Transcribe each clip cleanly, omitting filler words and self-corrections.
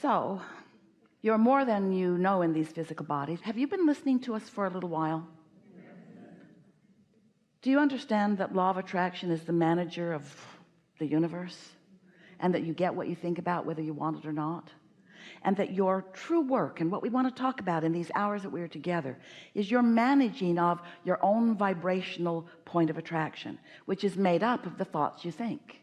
So you're more than you know in these physical bodies. Have you been listening to us for a little while? Do you understand that law of attraction is the manager of the universe, and that you get what you think about whether you want it or not, and that your true work and what we want to talk about in these hours that we're together is your managing of your own vibrational point of attraction, which is made up of the thoughts you think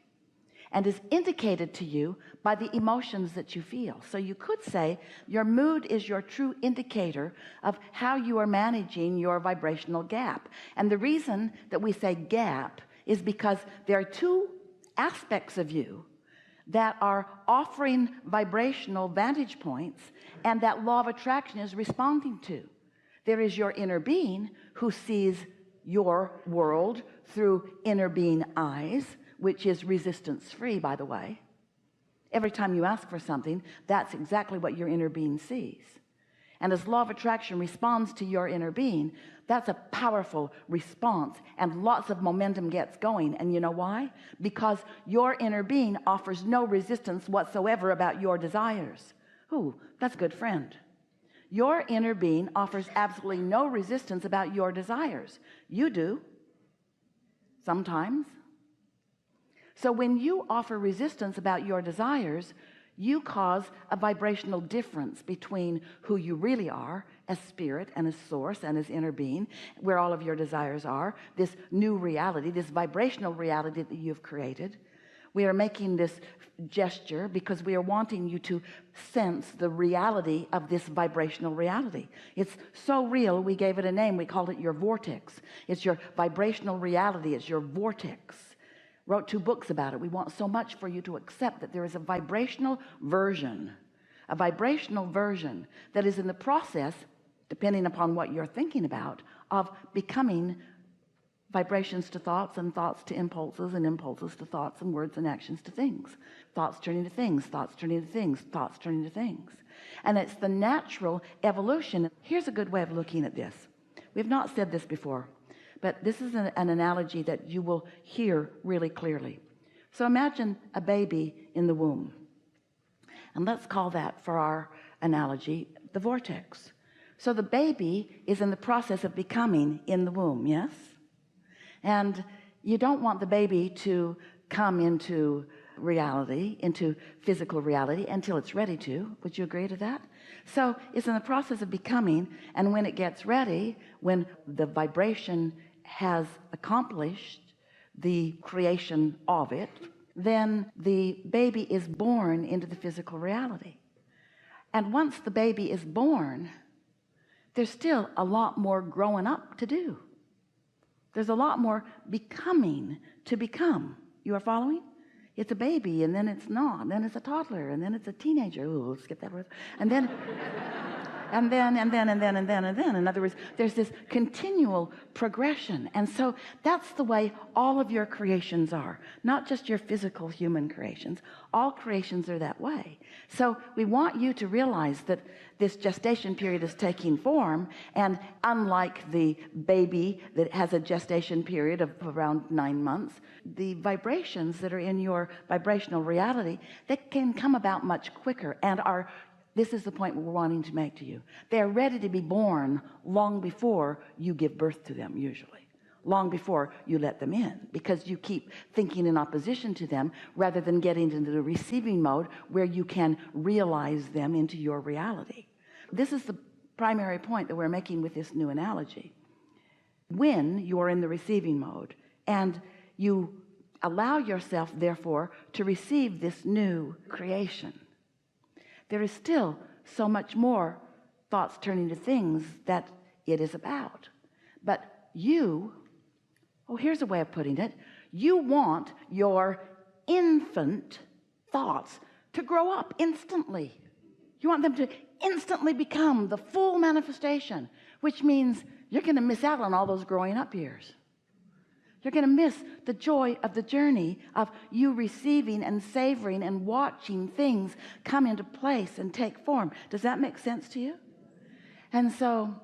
and is indicated to you by the emotions that you feel. So you could say your mood is your true indicator of how you are managing your vibrational gap. And the reason that we say gap is because there are two aspects of you that are offering vibrational vantage points and that law of attraction is responding to. There is your inner being who sees your world through inner being eyes, which is resistance free, by the way. Every time you ask for something, that's exactly what your inner being sees. And as law of attraction responds to your inner being, that's a powerful response, and lots of momentum gets going. And you know why? Because your inner being offers no resistance whatsoever about your desires. Ooh, that's a good friend. Your inner being offers absolutely no resistance about your desires. You do sometimes. So when you offer resistance about your desires, you cause a vibrational difference between who you really are as spirit and as source and as inner being, where all of your desires are, this new reality, this vibrational reality that you've created. We are making this gesture because we are wanting you to sense the reality of this vibrational reality. It's so real, we gave it a name. We called it your vortex. It's your vibrational reality. It's your vortex. Wrote 2 books about it. We want so much for you to accept that there is a vibrational version that is in the process, depending upon what you're thinking about, of becoming vibrations to thoughts, and thoughts to impulses, and impulses to thoughts, and words and actions to things. Thoughts turning to things, thoughts turning to things, thoughts turning to things. And it's the natural evolution. Here's a good way of looking at this. We've not said this before, but this is an analogy that you will hear really clearly. So imagine a baby in the womb. And let's call that, for our analogy, the vortex. So the baby is in the process of becoming in the womb, yes? And you don't want the baby to come into reality, into physical reality, until it's ready to. Would you agree to that? So it's in the process of becoming, and when it gets ready, when the vibration has accomplished the creation of it, then the baby is born into the physical reality. And once the baby is born, there's still a lot more growing up to do. There's a lot more becoming to become. You are following? It's a baby, and then it's not, and then it's a toddler, and then it's a teenager. Ooh, let's get that word. And then and then. In other words, there's this continual progression. And so that's the way all of your creations are, not just your physical human creations. All creations are that way. So we want you to realize that this gestation period is taking form, and unlike the baby that has a gestation period of around 9 months, the vibrations that are in your vibrational reality, they can come about much quicker and are, this is the point we're wanting to make to you. They're ready to be born long before you give birth to them, usually. Long before you let them in, because you keep thinking in opposition to them rather than getting into the receiving mode where you can realize them into your reality. This is the primary point that we're making with this new analogy. When you're in the receiving mode and you allow yourself, therefore, to receive this new creation, there is still so much more thoughts turning to things that it is about. But you, here's a way of putting it. You want your infant thoughts to grow up instantly. You want them to instantly become the full manifestation, which means you're going to miss out on all those growing up years. You're going to miss the joy of the journey of you receiving and savoring and watching things come into place and take form. Does that make sense to you? And so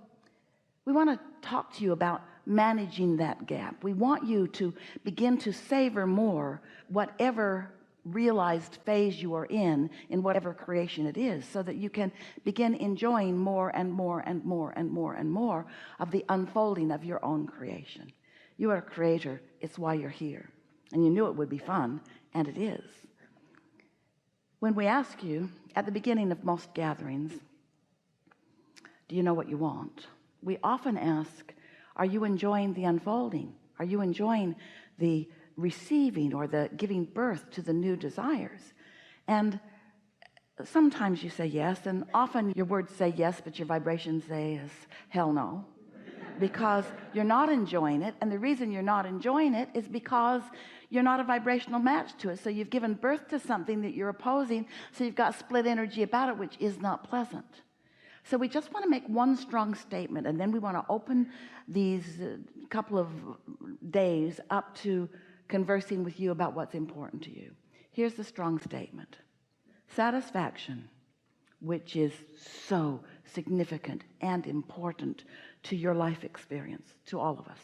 we want to talk to you about managing that gap. We want you to begin to savor more whatever realized phase you are in whatever creation it is, so that you can begin enjoying more and more and more and more and more of the unfolding of your own creation. You are a creator. It's why you're here, and you knew it would be fun, and it is. When we ask you at the beginning of most gatherings, do you know what you want? We often ask, are you enjoying the unfolding? Are you enjoying the receiving or the giving birth to the new desires? And sometimes you say yes, and often your words say yes, but your vibrations say is hell no, because you're not enjoying it. And the reason you're not enjoying it is because you're not a vibrational match to it. So you've given birth to something that you're opposing, so you've got split energy about it, which is not pleasant. So we just want to make one strong statement, and then we want to open these couple of days up to conversing with you about what's important to you. Here's the strong statement. Satisfaction, which is so significant and important to your life experience, to all of us,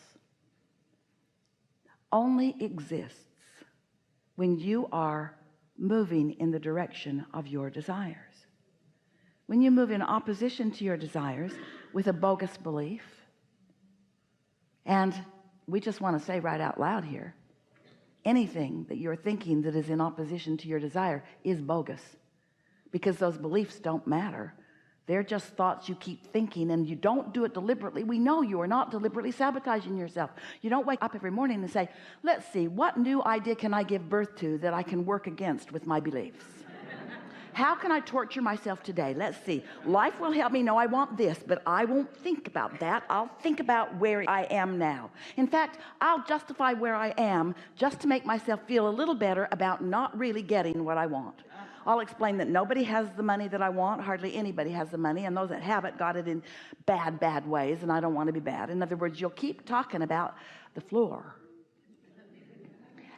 only exists when you are moving in the direction of your desires. When you move in opposition to your desires with a bogus belief, and we just want to say right out loud here, anything that you're thinking that is in opposition to your desire is bogus, because those beliefs don't matter. They're just thoughts you keep thinking, and you don't do it deliberately. We know you are not deliberately sabotaging yourself. You don't wake up every morning and say, let's see, what new idea can I give birth to that I can work against with my beliefs? How can I torture myself today? Let's see. Life will help me know I want this, but I won't think about that. I'll think about where I am now. In fact, I'll justify where I am just to make myself feel a little better about not really getting what I want. I'll explain that nobody has the money that I want. Hardly anybody has the money, and those that have it got it in bad ways, and I don't want to be bad. In other words, you'll keep talking about the floor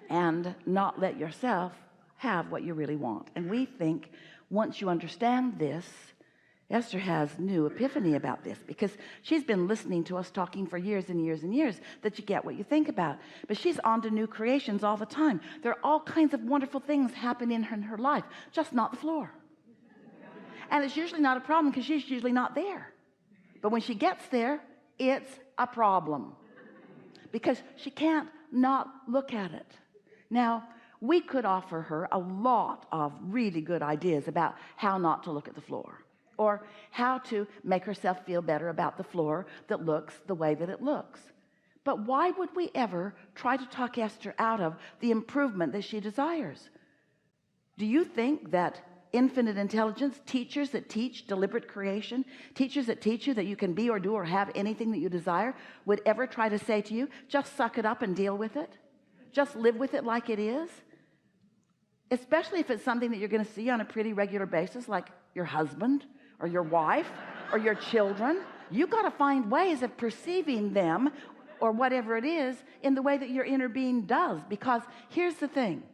and not let yourself have what you really want. And we think once you understand this, Esther has new epiphany about this, because she's been listening to us talking for years and years and years that you get what you think about. But she's on to new creations all the time. There are all kinds of wonderful things happening in her life, just not the floor. And it's usually not a problem because she's usually not there. But when she gets there, it's a problem because she can't not look at it. Now, we could offer her a lot of really good ideas about how not to look at the floor, or how to make herself feel better about the floor that looks the way that it looks. But why would we ever try to talk Esther out of the improvement that she desires? Do you think that infinite intelligence, teachers that teach deliberate creation, teachers that teach you that you can be or do or have anything that you desire, would ever try to say to you, just suck it up and deal with it? Just live with it like it is? Especially if it's something that you're going to see on a pretty regular basis, like your husband or your wife or your children. You've got to find ways of perceiving them or whatever it is in the way that your inner being does. Because here's the thing.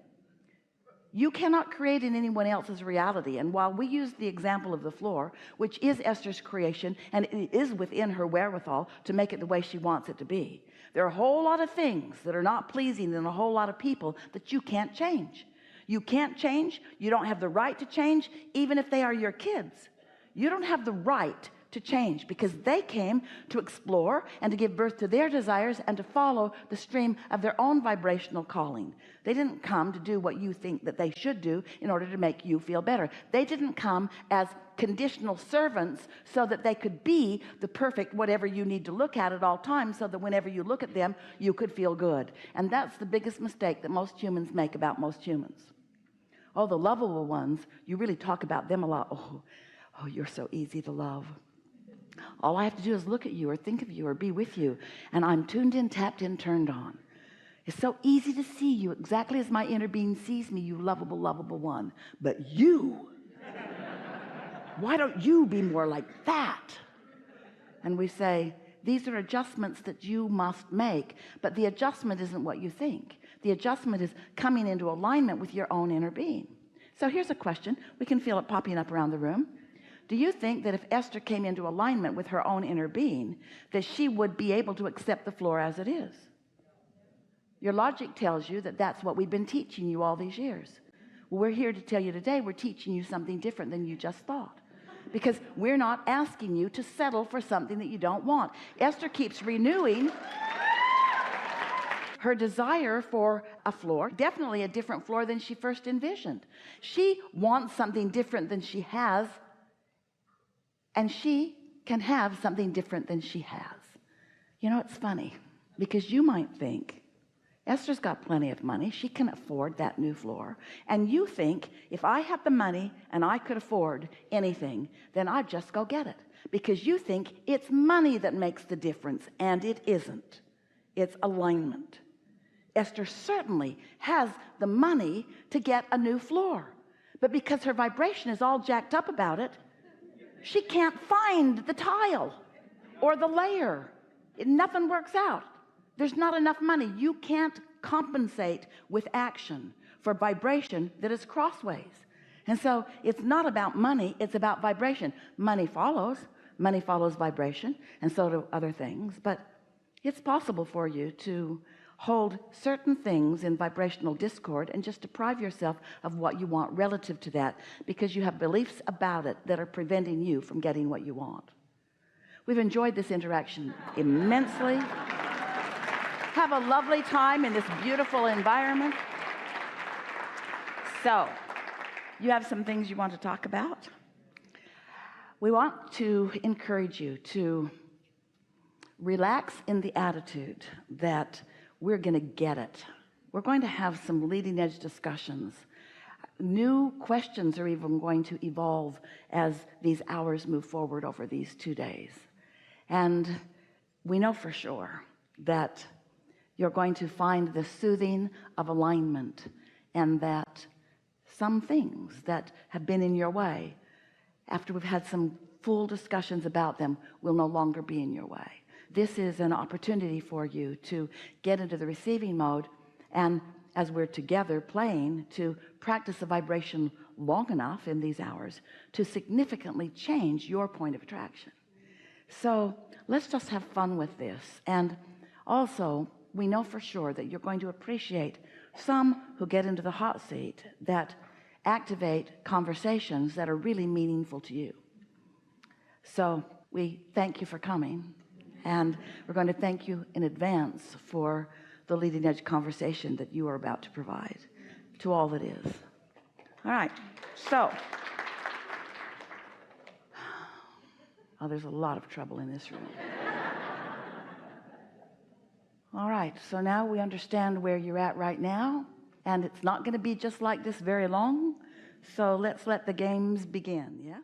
You cannot create in anyone else's reality. And while we use the example of the floor, which is Esther's creation, and it is within her wherewithal to make it the way she wants it to be, there are a whole lot of things that are not pleasing in a whole lot of people that you can't change. You can't change. You don't have the right to change, even if they are your kids. You don't have the right to change, because they came to explore and to give birth to their desires and to follow the stream of their own vibrational calling. They didn't come to do what you think that they should do in order to make you feel better. They didn't come as conditional servants so that they could be the perfect whatever you need to look at all times, so that whenever you look at them, you could feel good. And that's the biggest mistake that most humans make about most humans. Oh, the lovable ones, you really talk about them a lot. Oh, you're so easy to love. All I have to do is look at you or think of you or be with you, and I'm tuned in, tapped in, turned on. It's so easy to see you exactly as my inner being sees me, you lovable, lovable one. But you, why don't you be more like that? And we say, these are adjustments that you must make, but the adjustment isn't what you think. The adjustment is coming into alignment with your own inner being. So here's a question. We can feel it popping up around the room. Do you think that if Esther came into alignment with her own inner being, that she would be able to accept the floor as it is? Your logic tells you that that's what we've been teaching you all these years. Well, we're here to tell you today, we're teaching you something different than you just thought, because we're not asking you to settle for something that you don't want. Esther keeps renewing her desire for a floor, definitely a different floor than she first envisioned. She wants something different than she has, and she can have something different than she has. You know, it's funny, because you might think, Esther's got plenty of money, she can afford that new floor. And you think, if I had the money and I could afford anything, then I'd just go get it, because you think it's money that makes the difference, and it isn't. It's alignment. Esther certainly has the money to get a new floor, but because her vibration is all jacked up about it, she can't find the tile or the layer. Nothing works out. There's not enough money. You can't compensate with action for vibration that is crossways. And so it's not about money, it's about vibration. Money follows vibration, and so do other things. But it's possible for you to hold certain things in vibrational discord and just deprive yourself of what you want relative to that, because you have beliefs about it that are preventing you from getting what you want. We've enjoyed this interaction immensely. Have a lovely time in this beautiful environment. So, you have some things you want to talk about. We want to encourage you to relax in the attitude that we're going to get it. We're going to have some leading edge discussions. New questions are even going to evolve as these hours move forward over these 2 days. And we know for sure that you're going to find the soothing of alignment, and that some things that have been in your way, after we've had some full discussions about them, will no longer be in your way. This is an opportunity for you to get into the receiving mode, and as we're together playing, to practice the vibration long enough in these hours to significantly change your point of attraction. So let's just have fun with this. And also, we know for sure that you're going to appreciate some who get into the hot seat that activate conversations that are really meaningful to you. So we thank you for coming, and we're going to thank you in advance for the leading edge conversation that you are about to provide to all that is. All right, so there's a lot of trouble in this room. All right, so now we understand where you're at right now, and it's not going to be just like this very long, so let's let the games begin. Yes?